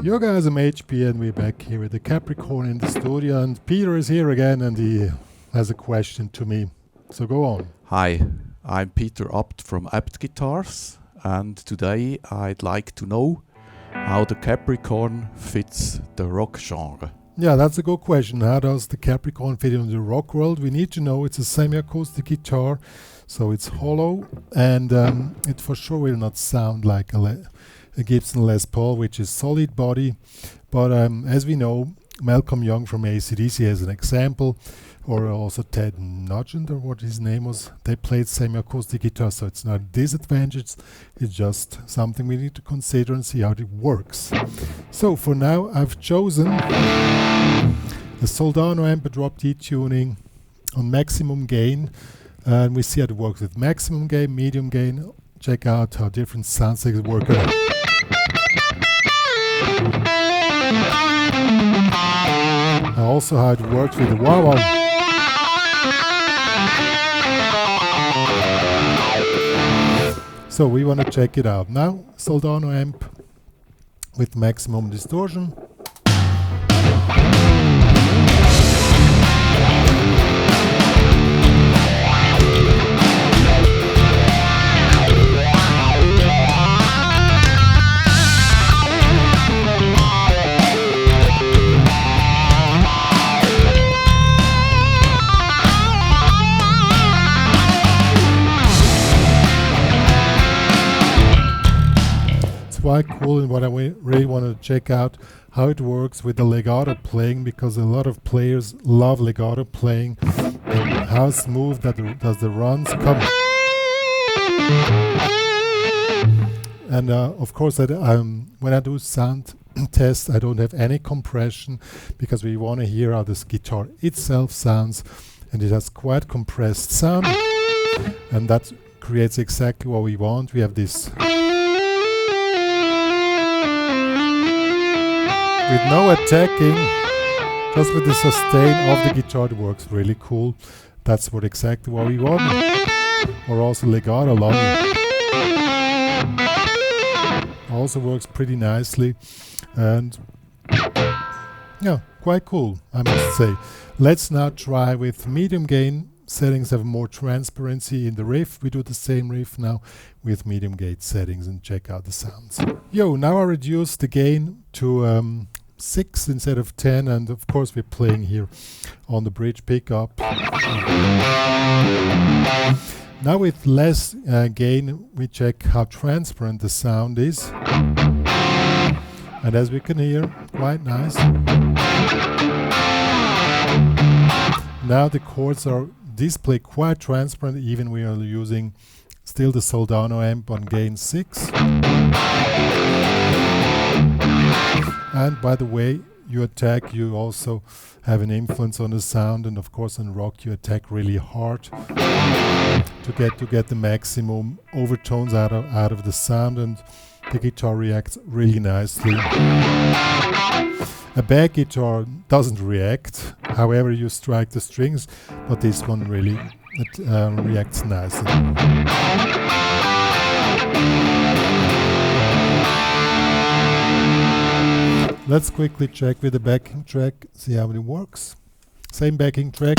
Yo guys, I'm HP and we're back here with the Capricorn in the studio, and Peter is here again and he has a question to me. So go on. Hi, I'm Peter Abt from Abt Guitars, and today I'd like to know how the Capricorn fits the rock genre. Yeah, that's a good question. How does the Capricorn fit into the rock world? We need to know it's a semi-acoustic guitar, so it's hollow, and it for sure will not sound like a Gibson Les Paul, which is solid body. But as we know, Malcolm Young from AC/DC has an example, or also Ted Nugent, or what his name was. They played semi-acoustic guitar, so it's not a disadvantage. It's just something we need to consider and see how it works. So for now, I've chosen the Soldano amp drop D tuning on maximum gain, and we see how it works with maximum gain, medium gain. Check out how different sound segments work out. Also how it works with the wah-wah. So we want to check it out. Now, Soldano amp with maximum distortion. Quite cool, and what I really want to check out how it works with the legato playing, because a lot of players love legato playing, and how smooth that does the runs come. And of course, when I do sound tests, I don't have any compression, because we want to hear how this guitar itself sounds, and it has quite compressed sound, and that creates exactly what we want. We have this with no attacking, just with the sustain of the guitar. It works really cool. That's exactly what we want. Or also legato long. Also works pretty nicely, and yeah, quite cool, I must say. Let's now try with medium gain settings, have more transparency in the riff. We do the same riff now with medium gain settings and check out the sounds. Yo, now I reduced the gain to 6 instead of 10, and of course we're playing here on the bridge pickup. Now with less gain, we check how transparent the sound is, and as we can hear, quite nice. Now the chords are displayed quite transparent, even we are using still the Soldano amp on gain 6. And by the way, you attack, you also have an influence on the sound, and of course on rock you attack really hard to get the maximum overtones out of the sound, and the guitar reacts really nicely. A bad guitar doesn't react, however you strike the strings, but this one really reacts nicely. Let's quickly check with the backing track, see how it works. Same backing track.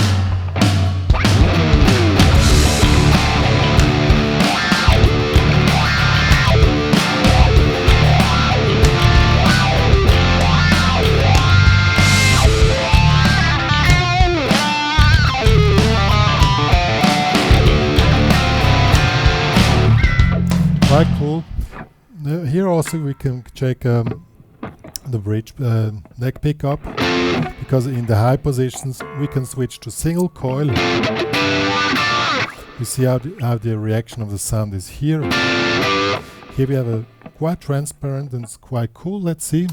Quite cool. Here also we can check the bridge neck pickup, because in the high positions we can switch to single coil. You see how the reaction of the sound is here. Here we have a quite transparent, and it's quite cool. Let's see.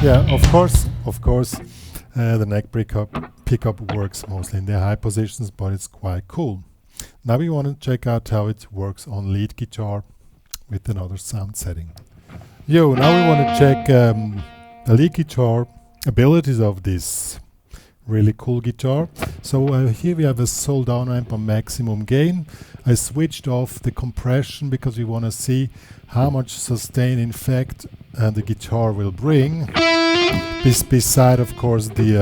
Yeah, of course, the neck pickup works mostly in the high positions, but it's quite cool. Now we want to check out how it works on lead guitar with another sound setting. Yo, now we want to check the lead guitar abilities of this really cool guitar. So here we have a Soldano amp on maximum gain. I switched off the compression because we want to see how much sustain in fact the guitar will bring. Beside of course the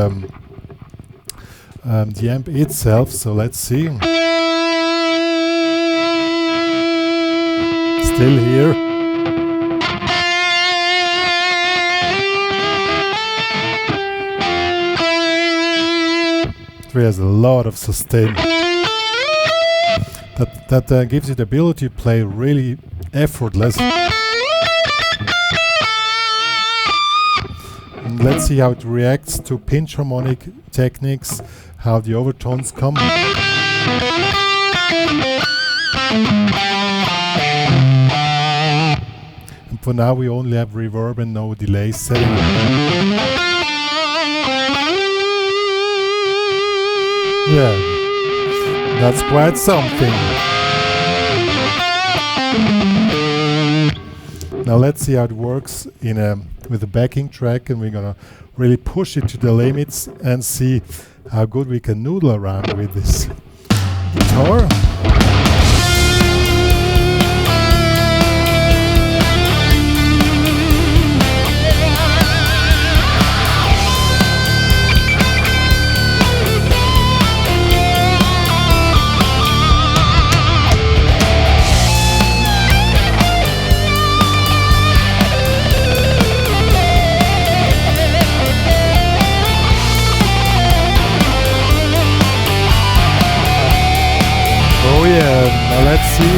amp itself. So let's see. Still here. It has a lot of sustain. That gives you the ability to play really effortless. And let's see how it reacts to pinch harmonic techniques, how the overtones come. And for now we only have reverb and no delay setting. Yeah, that's quite something. Now let's see how it works with a backing track, and we're gonna really push it to the limits and see how good we can noodle around with this guitar. Oh yeah, now let's see.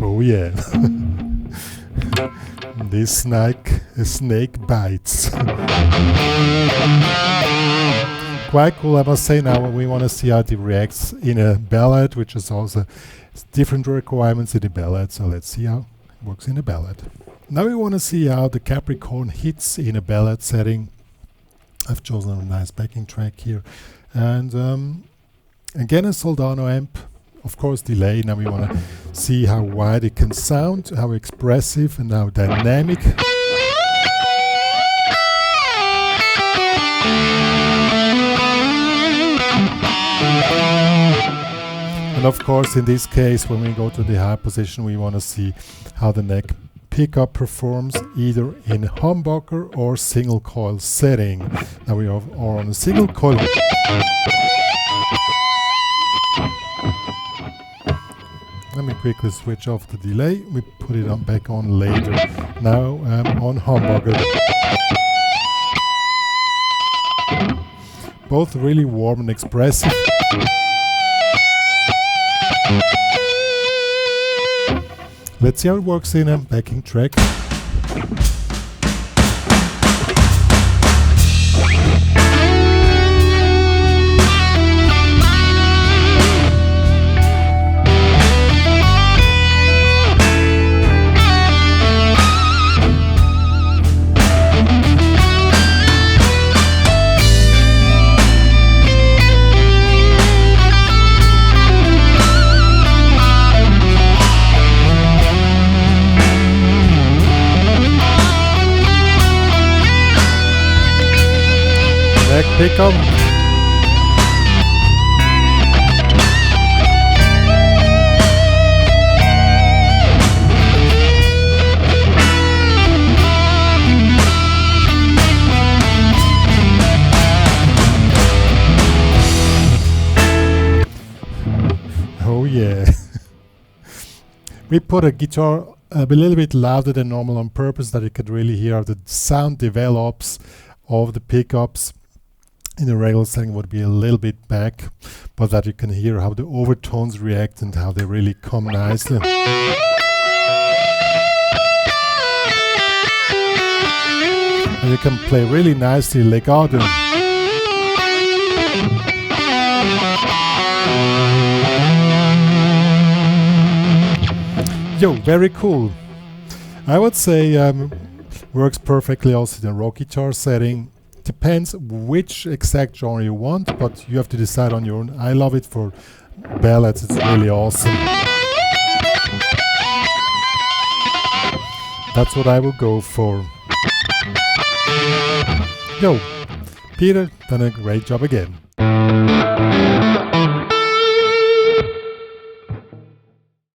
Oh yeah. This snake bites. Quite cool, I must say. Now we want to see how it reacts in a ballad, which is also different requirements in a ballad. So let's see how it works in a ballad. Now we want to see how the Capricorn hits in a ballad setting. I've chosen a nice backing track here. And again a Soldano amp, of course delay. Now we want to see how wide it can sound, how expressive and how dynamic. And of course in this case when we go to the high position we want to see how the neck pickup performs either in humbucker or single coil setting. Now we are on a single coil. Let me quickly switch off the delay. We put it on back on later. Now on humbucker. Both really warm and expressive. Let's see how it works in a backing track. Neck pickup. Oh yeah. We put a guitar a little bit louder than normal on purpose that you could really hear how the sound develops of the pickups. In a regular setting would be a little bit back, but that you can hear how the overtones react and how they really come nicely. And you can play really nicely legato. Yo, very cool. I would say works perfectly also in a rock guitar setting. Depends which exact genre you want, but you have to decide on your own. I love it for ballads, it's really awesome. That's what I will go for. Yo, Peter, done a great job again.